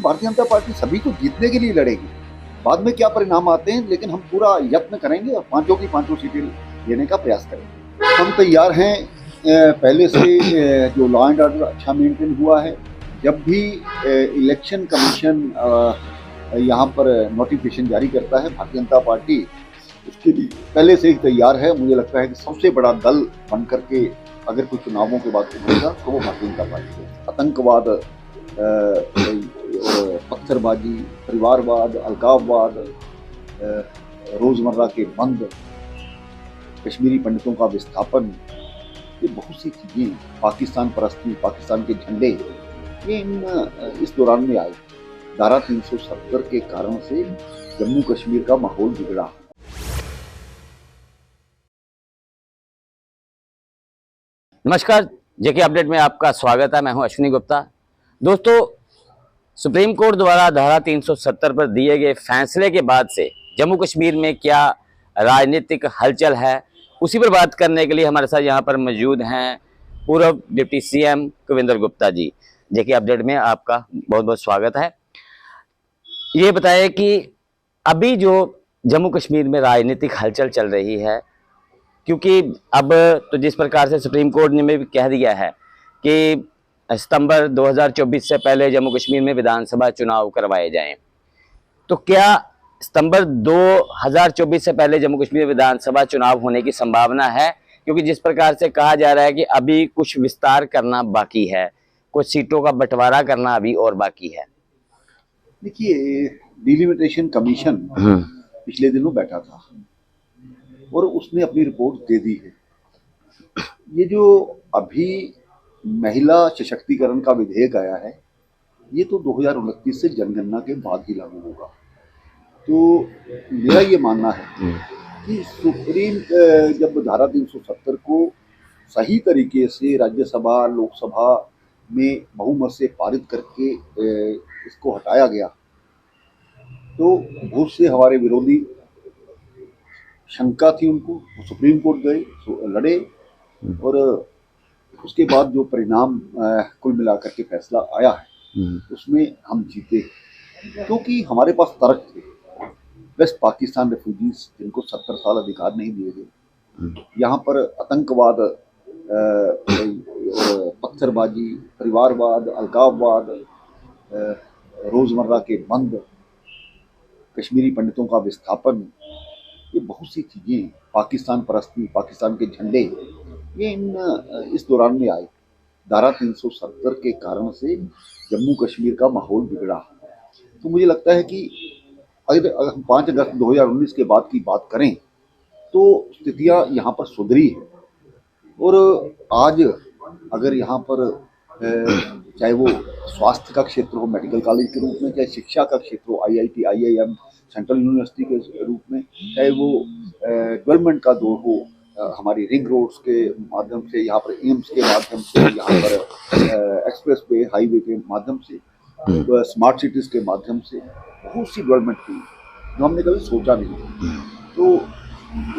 Bharatiya Janata party सभी को जीतने के लिए लड़ेगी। बाद में क्या परिणाम आते हैं, लेकिन हम पूरा यत्न करेंगे और पांचों की पांचों सीटें लेने का प्रयास करेंगे। हम तैयार हैं। पहले से जो लॉ एंड ऑर्डर अच्छा मेंटेन हुआ है। जब भी इलेक्शन कमीशन यहाँ पर नोटिफिकेशन जारी करता है, भारतीय जनता पार्टी उसके लिए पहले से ही तैयार है। मुझे लगता है कि सबसे बड़ा दल बन करके अगर कुछ चुनावों के बाद उभरेगा तो वो भारतीय जनता पार्टी है। आतंकवाद, पत्थरबाजी, परिवारवाद, अलगाववाद, रोजमर्रा के बंद, कश्मीरी पंडितों का विस्थापन, ये बहुत सी चीजें, पाकिस्तान परस्ती, पाकिस्तान के झंडे, ये इस दौरान में आए। धारा 370 के कारण से जम्मू कश्मीर का माहौल बिगड़ा। नमस्कार, जेके अपडेट में आपका स्वागत है। मैं हूं अश्विनी गुप्ता। दोस्तों, सुप्रीम कोर्ट द्वारा धारा 370 पर दिए गए फैसले के बाद से जम्मू कश्मीर में क्या राजनीतिक हलचल है, उसी पर बात करने के लिए हमारे साथ यहां पर मौजूद हैं पूर्व डिप्टी सीएम कुविंदर गुप्ता जी। जेके अपडेट में आपका बहुत बहुत स्वागत है। ये बताएं कि अभी जो जम्मू कश्मीर में राजनीतिक हलचल चल रही है, क्योंकि अब तो जिस प्रकार से सुप्रीम कोर्ट ने भी कह दिया है कि सितंबर 2024 से पहले जम्मू कश्मीर में विधानसभा चुनाव करवाए जाएं, तो क्या सितंबर 2024 से पहले जम्मू कश्मीर में विधानसभा चुनाव होने की संभावना है? क्योंकि जिस प्रकार से कहा जा रहा है कि अभी कुछ विस्तार करना बाकी है, कुछ सीटों का बंटवारा करना अभी और बाकी है। देखिए, डिलिमिटेशन कमीशन पिछले दिनों बैठा था और उसने अपनी रिपोर्ट दे दी है। ये जो अभी महिला सशक्तिकरण का विधेयक आया है, ये तो 2029 से जनगणना के बाद ही लागू होगा। तो मेरा ये मानना है कि सुप्रीम जब धारा 370 को सही तरीके से राज्यसभा, लोकसभा में बहुमत से पारित करके इसको हटाया गया, तो बहुत से हमारे विरोधी शंका थी उनको, सुप्रीम कोर्ट गए, लड़े, और उसके बाद जो परिणाम कुल मिलाकर के फैसला आया है उसमें हम जीते, क्योंकि हमारे पास तर्क थे। वेस्ट पाकिस्तान रेफ्यूजीज जिनको 70 साल अधिकार नहीं दिए गए, यहाँ पर आतंकवाद, पत्थरबाजी, परिवारवाद, अलगाववाद, रोजमर्रा के बंद, कश्मीरी पंडितों का विस्थापन, ये बहुत सी चीजें, पाकिस्तान परस्ती, पाकिस्तान के झंडे, ये इस दौरान में आए। धारा 370 के कारण से जम्मू कश्मीर का माहौल बिगड़ा। तो मुझे लगता है कि अगर हम 5 अगस्त 2019 के बाद की बात करें तो स्थितियां यहाँ पर सुधरी है। और आज अगर यहाँ पर चाहे वो स्वास्थ्य का क्षेत्र हो मेडिकल कॉलेज के रूप में, चाहे शिक्षा का क्षेत्र हो IIT, IIM, सेंट्रल यूनिवर्सिटी के रूप में, चाहे वो डेवलपमेंट का दौर हो, हमारी रिंग रोड्स के माध्यम से, यहाँ पर एम्स के माध्यम से, यहाँ पर एक्सप्रेस वे, हाईवे के माध्यम से, स्मार्ट सिटीज़ के माध्यम से बहुत सी डेवलपमेंट हुई जो हमने कभी सोचा नहीं। तो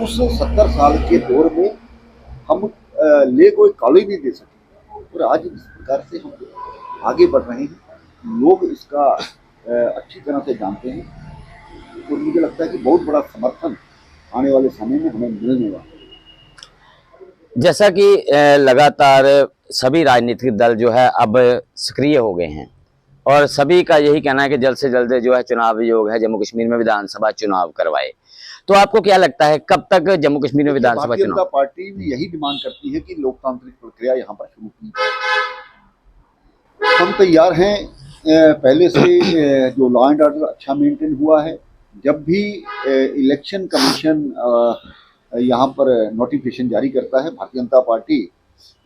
उस 70 साल के दौर में हम ले कोई कॉलेज नहीं दे सके, और आज इस प्रकार से हम आगे बढ़ रहे हैं। लोग इसका अच्छी तरह से जानते हैं और मुझे लगता है कि बहुत बड़ा समर्थन आने वाले समय में हमें मिलने वाला है। जैसा कि लगातार सभी राजनीतिक दल जो है अब सक्रिय हो गए हैं और सभी का यही कहना है कि जल्द से जल्द जो है चुनाव योग है जम्मू कश्मीर में विधानसभा चुनाव करवाए, तो आपको क्या लगता है कब तक जम्मू कश्मीर में विधानसभा चुनाव? भारतीय जनता पार्टी भी यही डिमांड करती है कि लोकतांत्रिक प्रक्रिया यहाँ पर शुरू की जाए। हम तैयार हैं। पहले से जो लॉ एंड ऑर्डर अच्छा मेंटेन हुआ है। जब भी इलेक्शन कमीशन यहाँ पर नोटिफिकेशन जारी करता है, भारतीय जनता पार्टी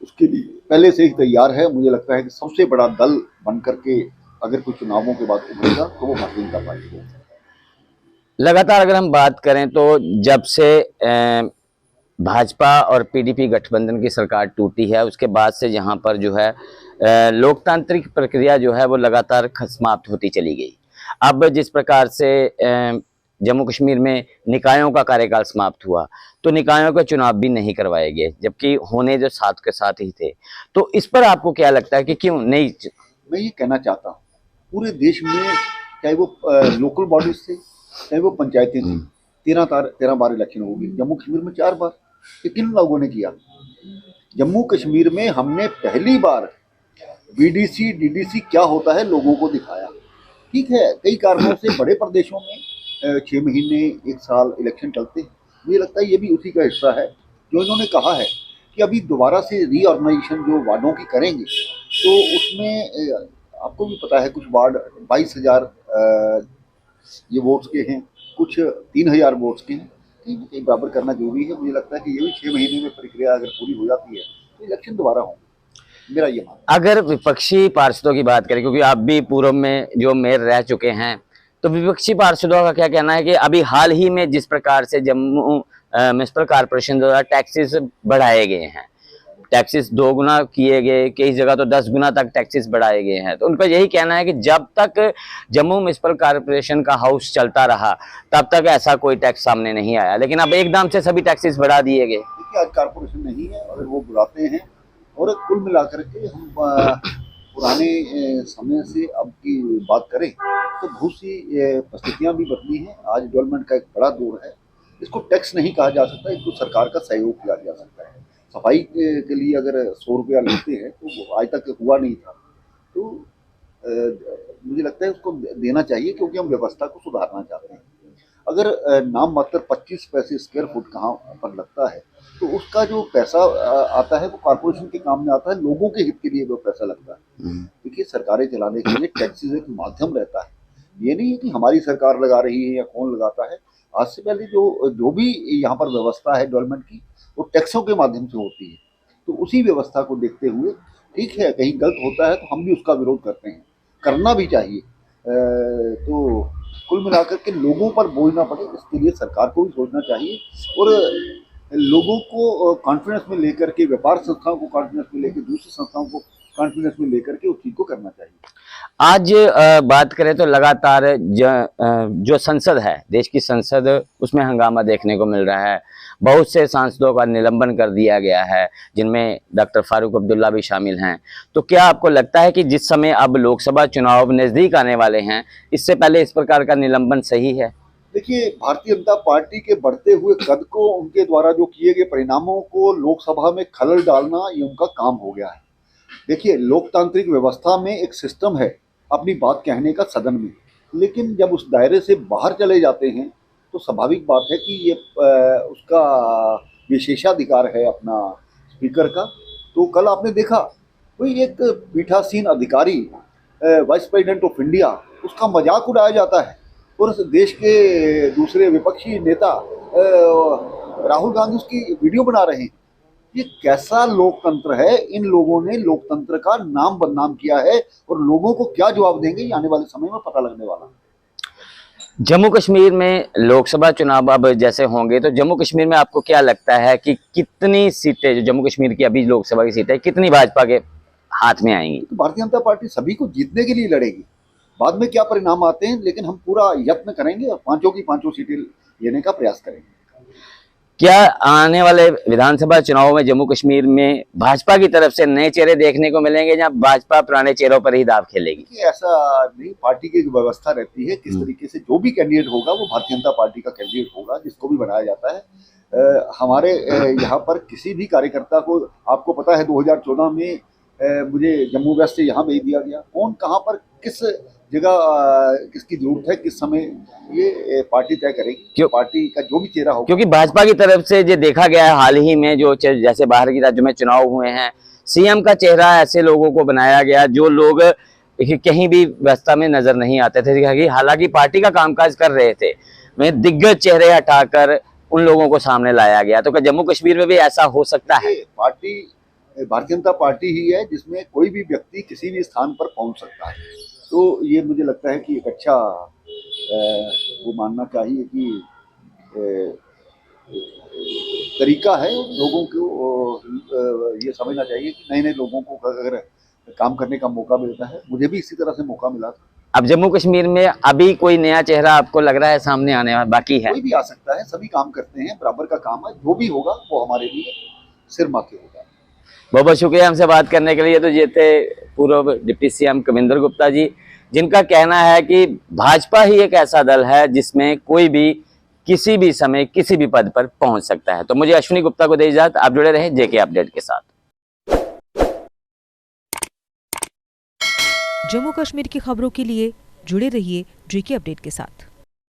उसके लिए पहले से ही तैयार है। मुझे लगता है कि सबसे बड़ा दल बन करके अगर कुछ चुनावों के बाद उभरेगा तो वो भारतीय जनता पार्टी है। लगातार अगर हम बात करें तो जब से भाजपा और PDP गठबंधन की सरकार टूटी है, उसके बाद से यहाँ पर जो है लोकतांत्रिक प्रक्रिया जो है वो लगातार समाप्त होती चली गई। अब जिस प्रकार से जम्मू कश्मीर में निकायों का कार्यकाल समाप्त हुआ, तो निकायों के चुनाव भी नहीं करवाए गए, जबकि होने जो साथ के साथ ही थे। तो इस पर आपको क्या लगता है कि क्यों नहीं? मैं ये कहना चाहता हूँ पूरे देश में, चाहे वो लोकल बॉडीज थे, चाहे वो पंचायतें थी, 13 बार इलेक्शन हो गई। जम्मू कश्मीर में 4 बार। ये किन लोगों ने किया? जम्मू कश्मीर में हमने पहली बार बीडीसी डीडीसी क्या होता है लोगों को दिखाया। ठीक है, कई कारणों से बड़े प्रदेशों में 6 महीने 1 साल इलेक्शन चलते हैं। मुझे लगता है ये भी उसी का हिस्सा है जो इन्होंने कहा है कि अभी दोबारा से रीऑर्गेनाइजेशन जो वार्डों की करेंगे, तो उसमें आपको भी पता है कुछ वार्ड 22,000 ये वोट्स के हैं, कुछ 3,000 वोट्स के हैं। कहीं बराबर करना जरूरी है। मुझे लगता है कि ये भी 6 महीने में प्रक्रिया अगर पूरी हो जाती है तो इलेक्शन दोबारा होंगे, मेरा ये मानना है। अगर विपक्षी पार्षदों की बात करें, क्योंकि आप भी पूर्व में जो मेयर रह चुके हैं, तो विपक्षी पार्षदों का क्या कहना है कि अभी हाल ही में जिस प्रकार से जम्मू म्युनिसिपल कॉर्पोरेशन द्वारा टैक्सेस बढ़ाए गए हैं, टैक्सेस 2 गुना किए गए, कई जगह तो 10 गुना तक टैक्सेस बढ़ाए गए हैं, तो उनका यही कहना है कि जब तक जम्मू म्युनिसिपल कॉर्पोरेशन का हाउस चलता रहा तब तक ऐसा कोई टैक्स सामने नहीं आया, लेकिन अब एकदम से सभी टैक्सेस बढ़ा दिए गए। देखिए, आज कॉर्पोरेशन नहीं है, अगर वो बुलाते हैं, और कुल मिलाकर के हम पुराने समय से अब की बात करें तो बहुत सी परिस्थितियाँ भी बदली हैं। आज डेवलपमेंट का एक बड़ा दौर है। इसको टैक्स नहीं कहा जा सकता, इसको सरकार का सहयोग किया जा सकता है। सफाई के लिए अगर 100 रुपया लेते हैं तो वो आज तक हुआ नहीं था, तो मुझे लगता है उसको देना चाहिए, क्योंकि हम व्यवस्था को सुधारना चाहते हैं। अगर नाम मात्र 25 पैसे स्क्वायर फुट कहाँ पर लगता है, तो उसका जो पैसा आता है वो कॉर्पोरेशन के काम में आता है, लोगों के हित के लिए वो पैसा लगता है। देखिए, सरकारें चलाने के लिए टैक्सेस एक माध्यम रहता है। ये नहीं है कि हमारी सरकार लगा रही है या कौन लगाता है। आज से पहले जो भी यहाँ पर व्यवस्था है डेवलपमेंट की, वो टैक्सों के माध्यम से होती है। तो उसी व्यवस्था को देखते हुए, ठीक है, कहीं गलत होता है तो हम भी उसका विरोध करते हैं, करना भी चाहिए। तो कुल मिलाकर के लोगों पर बोझ ना पड़े, इसके लिए सरकार को भी सोचना चाहिए, और लोगों को कॉन्फिडेंस में लेकर के, व्यापार संस्थाओं को कॉन्फिडेंस में लेकर, दूसरी संस्थाओं को कॉन्फिडेंस में लेकर के उस चीज़ को करना चाहिए। आज बात करें तो लगातार जो संसद है, देश की संसद, उसमें हंगामा देखने को मिल रहा है। बहुत से सांसदों का निलंबन कर दिया गया है, जिनमें डॉक्टर फारूक अब्दुल्ला भी शामिल हैं। तो क्या आपको लगता है कि जिस समय अब लोकसभा चुनाव नज़दीक आने वाले हैं, इससे पहले इस प्रकार का निलंबन सही है? देखिए, भारतीय जनता पार्टी के बढ़ते हुए कद को, उनके द्वारा जो किए गए परिणामों को लोकसभा में खलल डालना, ये उनका काम हो गया है। देखिए, लोकतांत्रिक व्यवस्था में एक सिस्टम है अपनी बात कहने का सदन में, लेकिन जब उस दायरे से बाहर चले जाते हैं तो स्वाभाविक बात है कि ये उसका विशेषाधिकार है अपना स्पीकर का। तो कल आपने देखा, कोई एक पीठासीन अधिकारी, वाइस प्रेसिडेंट ऑफ इंडिया, उसका मजाक उड़ाया जाता है, और देश के दूसरे विपक्षी नेता राहुल गांधी उसकी वीडियो बना रहे हैं। ये कैसा लोकतंत्र है? इन लोगों ने लोकतंत्र का नाम बदनाम किया है, और लोगों को क्या जवाब देंगे ये आने वाले समय में पता लगने वाला है। जम्मू कश्मीर में लोकसभा चुनाव अब जैसे होंगे, तो जम्मू कश्मीर में आपको क्या लगता है कि कितनी सीटें, जो जम्मू कश्मीर की अभी लोकसभा की सीटें, कितनी भाजपा के हाथ में आएंगी? तो भारतीय जनता पार्टी सभी को जीतने के लिए लड़ेगी। बाद में क्या परिणाम आते हैं, लेकिन हम पूरा यत्न करेंगे और 5 की 5 सीटें लेने का प्रयास करेंगे। क्या आने वाले विधानसभा चुनाव में जम्मू कश्मीर में भाजपा की तरफ से नए चेहरे देखने को मिलेंगे, या भाजपा पुराने चेहरों पर ही दाव खेलेगी? ऐसा नहीं, पार्टी की एक व्यवस्था रहती है, किस तरीके से जो भी कैंडिडेट होगा वो भारतीय जनता पार्टी का कैंडिडेट होगा, जिसको भी बनाया जाता है। हमारे यहाँ पर किसी भी कार्यकर्ता को, आपको पता है 2014 में मुझे जम्मू वेस्ट से यहाँ भेज दिया गया। कौन कहाँ पर किस जगह किसकी जरूरत है, किस समय, ये पार्टी तय करेगी। क्यों? पार्टी का जो भी चेहरा होगा, क्योंकि भाजपा की तरफ से जो देखा गया है हाल ही में, जो जैसे बाहर के राज्यों में चुनाव हुए हैं, सीएम का चेहरा ऐसे लोगों को बनाया गया जो लोग कहीं भी व्यवस्था में नजर नहीं आते थे, हालांकि पार्टी का कामकाज कर रहे थे, वे दिग्गज चेहरे हटाकर उन लोगों को सामने लाया गया। तो क्या जम्मू कश्मीर में भी ऐसा हो सकता है? पार्टी भारतीय जनता पार्टी ही है जिसमें कोई भी व्यक्ति किसी भी स्थान पर पहुंच सकता है। तो ये मुझे लगता है कि एक अच्छा वो मानना चाहिए कि तरीका है। लोगों को ये समझना चाहिए कि नए नए लोगों को अगर काम करने का मौका मिलता है, मुझे भी इसी तरह से मौका मिला था। अब जम्मू कश्मीर में अभी कोई नया चेहरा आपको लग रहा है सामने आने वाला बाकी है? कोई भी आ सकता है, सभी काम करते हैं, बराबर का काम है। जो भी होगा वो हमारे लिए सिर माथे होगा। बहुत बहुत शुक्रिया हमसे बात करने के लिए। तो ये थे पूर्व डिप्टी सीएम कविंदर गुप्ता जी, जिनका कहना है कि भाजपा ही एक ऐसा दल है जिसमें कोई भी किसी भी समय किसी भी पद पर पहुंच सकता है। तो मुझे अश्विनी गुप्ता को दे इजाजत, आप जुड़े रहे जेके अपडेट के साथ। जम्मू कश्मीर की खबरों के लिए जुड़े रहिए जेके अपडेट के साथ।